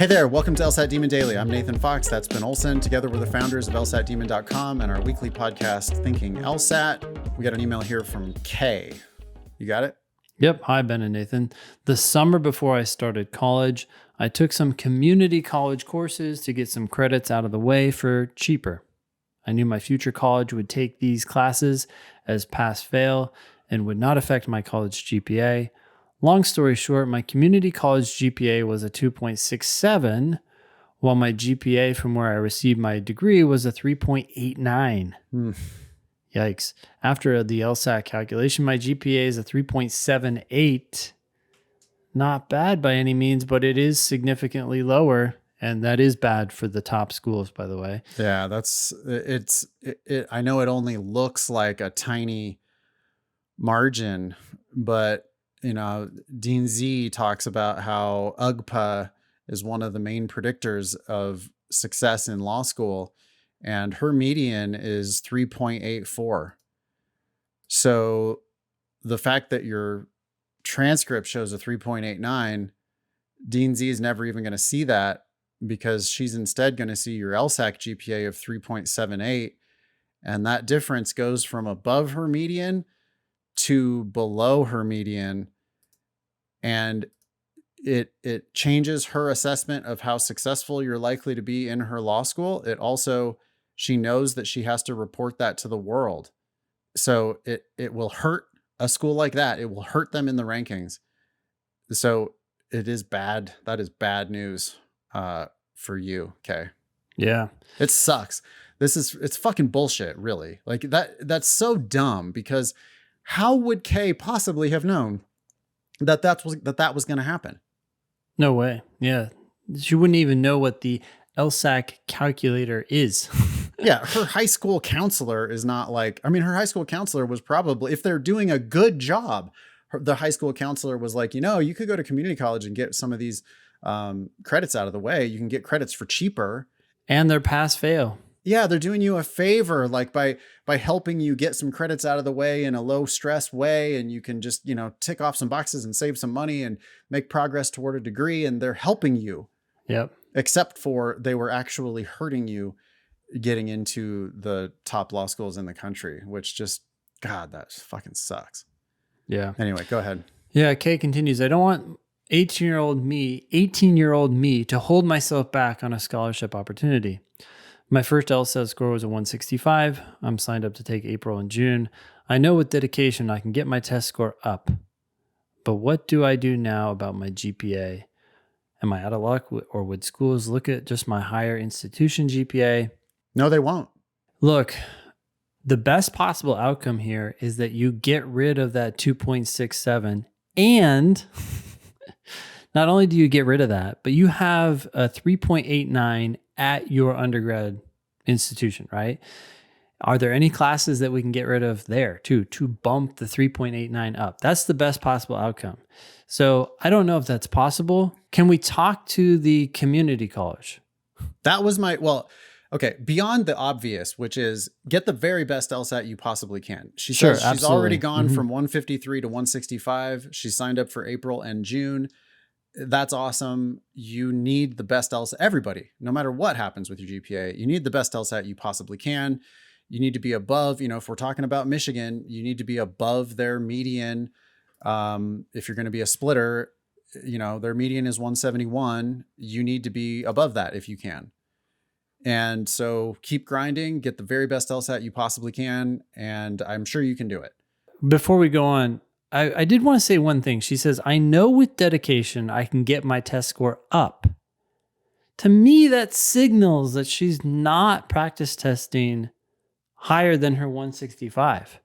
Hey there, welcome to LSAT Demon Daily. I'm Nathan Fox, that's Ben Olson. Together we're the founders of LSATdemon.com and our weekly podcast, Thinking LSAT. We got an email here from Kay. You got it? Yep. Hi, Ben and Nathan. The summer before I started college, I took some community college courses to get some credits out of the way for cheaper. I knew my future college would take these classes as pass-fail and would not affect my college GPA. Long story short, my community college GPA was a 2.67, while my GPA from where I received my degree was a 3.89. Yikes. After the LSAC calculation, my GPA is a 3.78. Not bad by any means, but it is significantly lower. And that is bad for the top schools, by the way. Yeah, I know it only looks like a tiny margin, but Dean Z talks about how UGPA is one of the main predictors of success in law school, and her median is 3.84. So the fact that your transcript shows a 3.89, Dean Z is never even going to see that because she's instead going to see your LSAC GPA of 3.78. And that difference goes from above her median to below her median. And it changes her assessment of how successful you're likely to be in her law school. It also, she knows that she has to report that to the world. So it will hurt a school like that. It will hurt them in the rankings. So it is bad. That is bad news for you. Okay. Yeah. It sucks. It's fucking bullshit, really. Like that's so dumb, because how would Kay possibly have known that was going to happen? No way. Yeah. She wouldn't even know what the LSAC calculator is. Yeah. Her high school counselor is not like, her high school counselor was probably, if they're doing a good job, the high school counselor was like, you could go to community college and get some of these credits out of the way. You can get credits for cheaper. And they're pass fail. Yeah, they're doing you a favor, like by helping you get some credits out of the way in a low stress way. And you can just, tick off some boxes and save some money and make progress toward a degree. And they're helping you. Yep. Except for they were actually hurting you getting into the top law schools in the country, which just, God, that fucking sucks. Yeah. Anyway, go ahead. Yeah. Kay continues. I don't want 18-year-old me to hold myself back on a scholarship opportunity. My first LSAT score was a 165. I'm signed up to take April and June. I know with dedication I can get my test score up. But what do I do now about my GPA? Am I out of luck, or would schools look at just my higher institution GPA? No, they won't. Look, the best possible outcome here is that you get rid of that 2.67, and not only do you get rid of that, but you have a 3.89 at your undergrad institution, right? Are there any classes that we can get rid of there too, to bump the 3.89 up? That's the best possible outcome. So I don't know if that's possible. Can we talk to the community college? That was okay. Beyond the obvious, which is get the very best LSAT you possibly can. She says she's already gone from 153 to 165. She signed up for April and June. That's awesome. You need the best LSAT. Everybody, no matter what happens with your GPA, you need the best LSAT you possibly can. You need to be above, if we're talking about Michigan, you need to be above their median. If you're going to be a splitter, their median is 171. You need to be above that if you can. And so keep grinding, get the very best LSAT you possibly can. And I'm sure you can do it. Before we go on, I did want to say one thing. She says, I know with dedication, I can get my test score up. To me, that signals that she's not practice testing higher than her 165.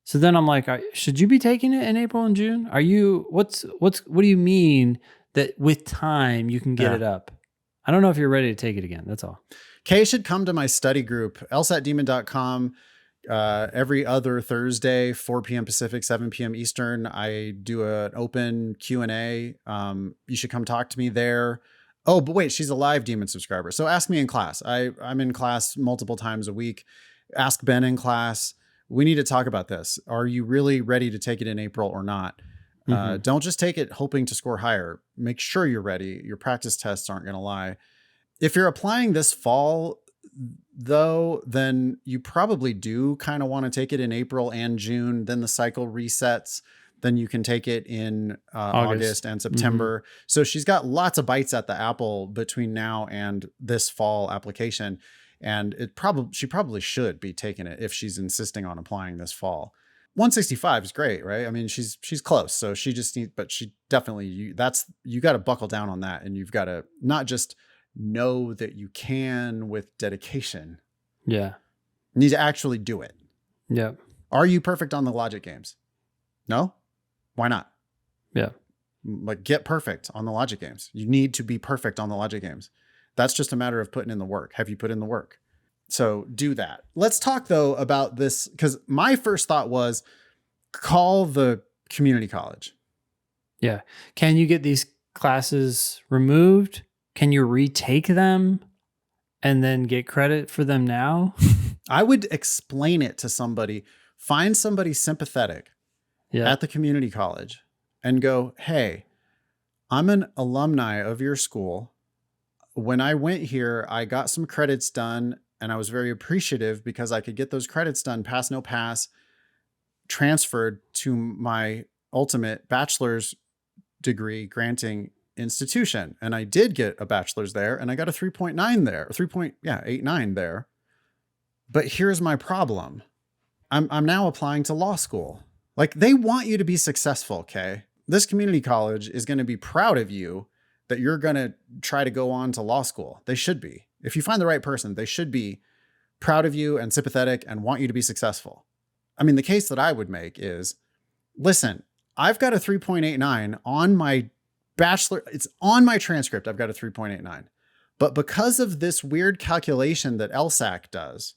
So then I'm like, should you be taking it in April and June? What do you mean that with time you can get it up? I don't know if you're ready to take it again. That's all. Kay should come to my study group, LSATdemon.com. Every other Thursday, 4 p.m. Pacific, 7 p.m. Eastern, I do an open Q&A. You should come talk to me there. Oh, but wait, she's a live Demon subscriber. So ask me in class. I'm in class multiple times a week. Ask Ben in class. We need to talk about this. Are you really ready to take it in April or not? Don't just take it hoping to score higher. Make sure you're ready. Your practice tests aren't going to lie. If you're applying this fall, though, then you probably do kind of want to take it in April and June. Then the cycle resets. Then you can take it in August and September. So she's got lots of bites at the apple between now and this fall application. And she probably should be taking it if she's insisting on applying this fall. 165 is great, right? I mean, she's close. So she just needs, but she definitely, you got to buckle down on that. And you've got to not just know that you can with dedication. Yeah. You need to actually do it. Yeah. Are you perfect on the logic games? No? Why not? Yeah. Like, get perfect on the logic games. You need to be perfect on the logic games. That's just a matter of putting in the work. Have you put in the work? So do that. Let's talk though about this, because my first thought was call the community college. Yeah. Can you get these classes removed? Can you retake them and then get credit for them now? I would explain it to somebody. Find somebody sympathetic at the community college and go, hey, I'm an alumni of your school. When I went here, I got some credits done and I was very appreciative because I could get those credits done, pass, no pass, transferred to my ultimate bachelor's degree granting institution. And I did get a bachelor's there and I got a 3.9 there, 3.89 there. But here's my problem. I'm now applying to law school. Like, they want you to be successful, okay? This community college is going to be proud of you that you're going to try to go on to law school. They should be. If you find the right person, they should be proud of you and sympathetic and want you to be successful. I mean, the case that I would make is, listen, I've got a 3.89 on my bachelor. It's on my transcript. I've got a 3.89. But because of this weird calculation that LSAC does,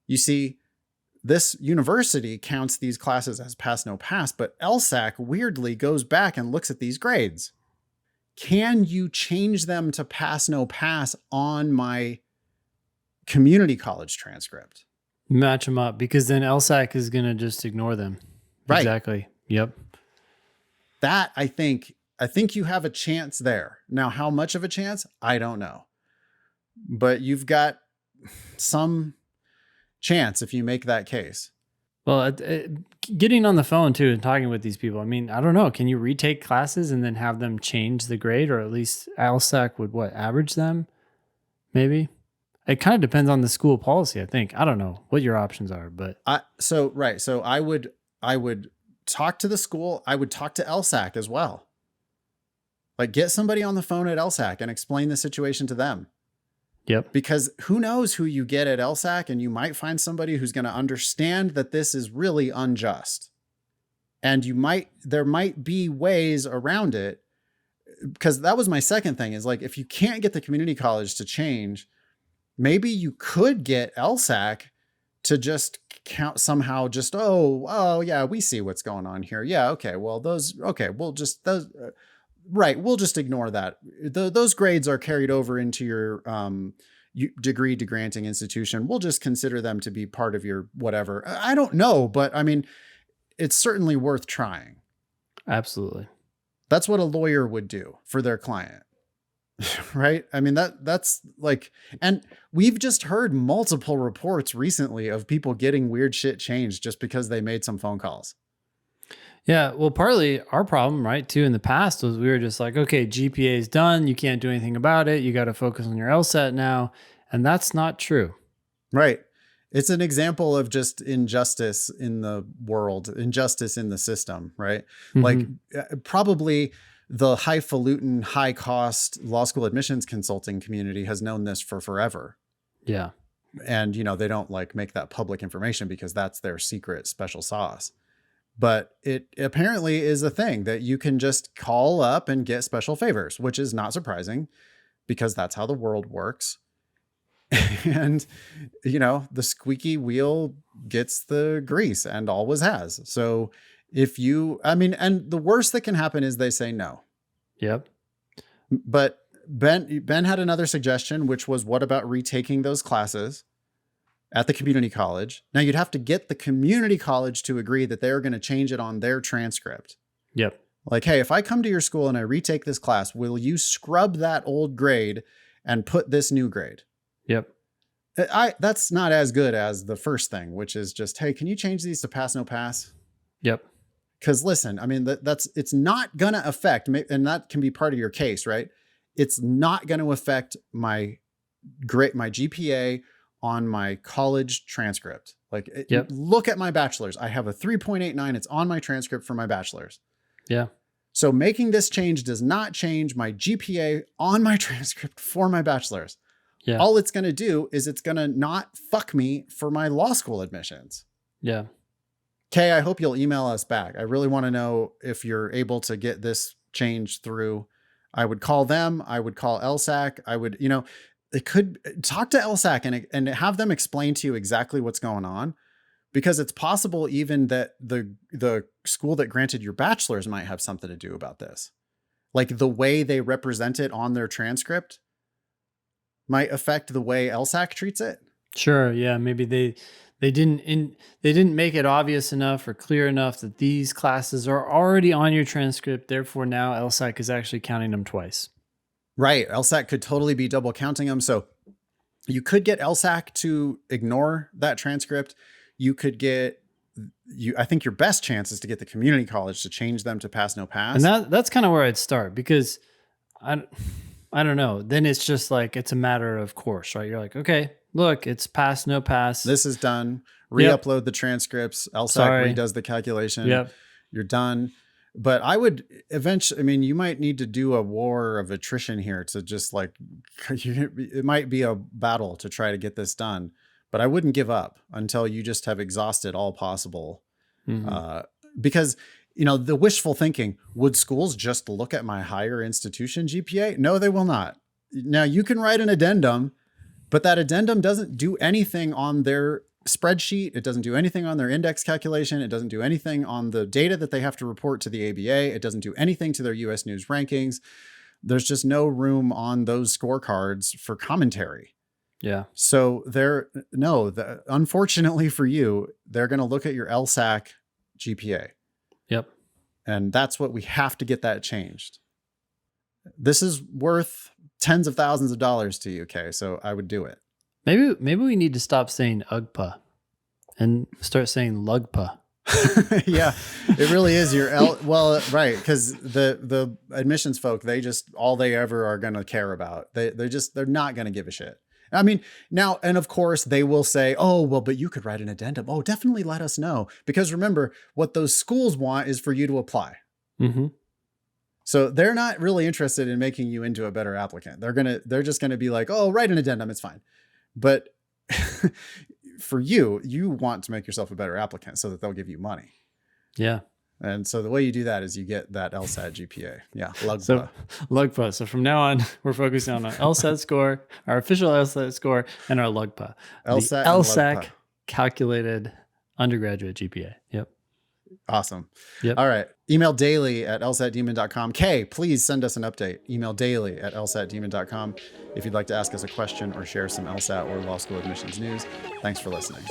you see, this university counts these classes as pass, no pass, but LSAC weirdly goes back and looks at these grades. Can you change them to pass, no pass on my community college transcript? Match them up, because then LSAC is going to just ignore them. Right. Exactly. Yep. That I think you have a chance there. Now, how much of a chance? I don't know. But you've got some chance if you make that case. Well, getting on the phone too and talking with these people, I mean, I don't know. Can you retake classes and then have them change the grade, or at least LSAC would average them? Maybe. It kind of depends on the school policy, I think. I don't know what your options are, but So I would talk to the school. I would talk to LSAC as well. Like, get somebody on the phone at LSAC and explain the situation to them. Yep. Because who knows who you get at LSAC, and you might find somebody who's going to understand that this is really unjust. And there might be ways around it, because that was my second thing is, like, if you can't get the community college to change, maybe you could get LSAC to just count somehow, just, oh yeah, we see what's going on here. Yeah. Okay. Well, we'll just ignore that. Those grades are carried over into your degree to granting institution. We'll just consider them to be part of your whatever. I don't know, but I mean, it's certainly worth trying. Absolutely. That's what a lawyer would do for their client. Right? I mean, that's like, and we've just heard multiple reports recently of people getting weird shit changed just because they made some phone calls. Yeah, well, partly our problem, right, too, in the past was we were just like, okay, GPA is done. You can't do anything about it. You got to focus on your LSAT now. And that's not true. Right. It's an example of just injustice in the world, injustice in the system, right? Mm-hmm. Like, probably the highfalutin, high-cost law school admissions consulting community has known this for forever. Yeah. And, they don't like make that public information because that's their secret special sauce. But it apparently is a thing that you can just call up and get special favors, which is not surprising because that's how the world works. And, the squeaky wheel gets the grease and always has. So and the worst that can happen is they say no. Yep. But Ben had another suggestion, which was, what about retaking those classes at the community college? Now, you'd have to get the community college to agree that they're going to change it on their transcript. Yep. Like, hey, if I come to your school and I retake this class, will you scrub that old grade and put this new grade? Yep. That's not as good as the first thing, which is just, hey, can you change these to pass, no pass? Yep. Because listen, I mean, it's not going to affect, and that can be part of your case, right? It's not going to affect my GPA on my college transcript. Like, Yep. look at my bachelor's. I have a 3.89. It's on my transcript for my bachelor's. Yeah. So making this change does not change my GPA on my transcript for my bachelor's. Yeah. All it's going to do is it's going to not fuck me for my law school admissions. Yeah. Kay, I hope you'll email us back. I really want to know if you're able to get this change through. I would call them. I would call LSAC. I would, it could talk to LSAC and have them explain to you exactly what's going on, because it's possible even that the school that granted your bachelor's might have something to do about this. Like the way they represent it on their transcript might affect the way LSAC treats it. Sure. Yeah. Maybe they didn't make it obvious enough or clear enough that these classes are already on your transcript. Therefore, now LSAC is actually counting them twice. Right. LSAC could totally be double counting them. So you could get LSAC to ignore that transcript. You could I think your best chance is to get the community college to change them to pass, no pass. And that's kind of where I'd start, because I don't know. Then it's just like, it's a matter of course, right? You're like, okay, look, it's pass, no pass. This is done. Re-upload the transcripts. LSAC redoes the calculation. Yep. You're done. But I would eventually, I mean, you might need to do a war of attrition here to just like, it might be a battle to try to get this done, but I wouldn't give up until you just have exhausted all possible. Because, the wishful thinking, would schools just look at my higher institution GPA? No, they will not. Now you can write an addendum, but that addendum doesn't do anything on their spreadsheet. It doesn't do anything on their index calculation. It doesn't do anything on the data that they have to report to the ABA. It doesn't do anything to their US News rankings. There's just no room on those scorecards for commentary. Yeah. So unfortunately for you, they're going to look at your LSAC GPA. Yep. And that's what we have to get that changed. This is worth tens of thousands of dollars to you, okay? So I would do it. Maybe we need to stop saying UGPA and start saying LUGPA. Yeah, it really is well, right. Cause the admissions folk, all they ever are going to care about, they're not going to give a shit. I mean, now, and of course they will say, oh, well, but you could write an addendum. Oh, definitely let us know. Because remember, what those schools want is for you to apply. Mm-hmm. So they're not really interested in making you into a better applicant. They're just going to be like, oh, write an addendum. It's fine. But for you want to make yourself a better applicant so that they'll give you money. Yeah. And so the way you do that is you get that LSAT GPA. Yeah. LUGPA. So LUGPA. So from now on, we're focusing on our LSAT score, our official LSAT score, and our LUGPA. LSAT the LSAC calculated undergraduate GPA. Yep. Awesome. Yep. All right. Email daily@lsatdemon.com. Kay, please send us an update. Email daily@lsatdemon.com if you'd like to ask us a question or share some LSAT or law school admissions news. Thanks for listening.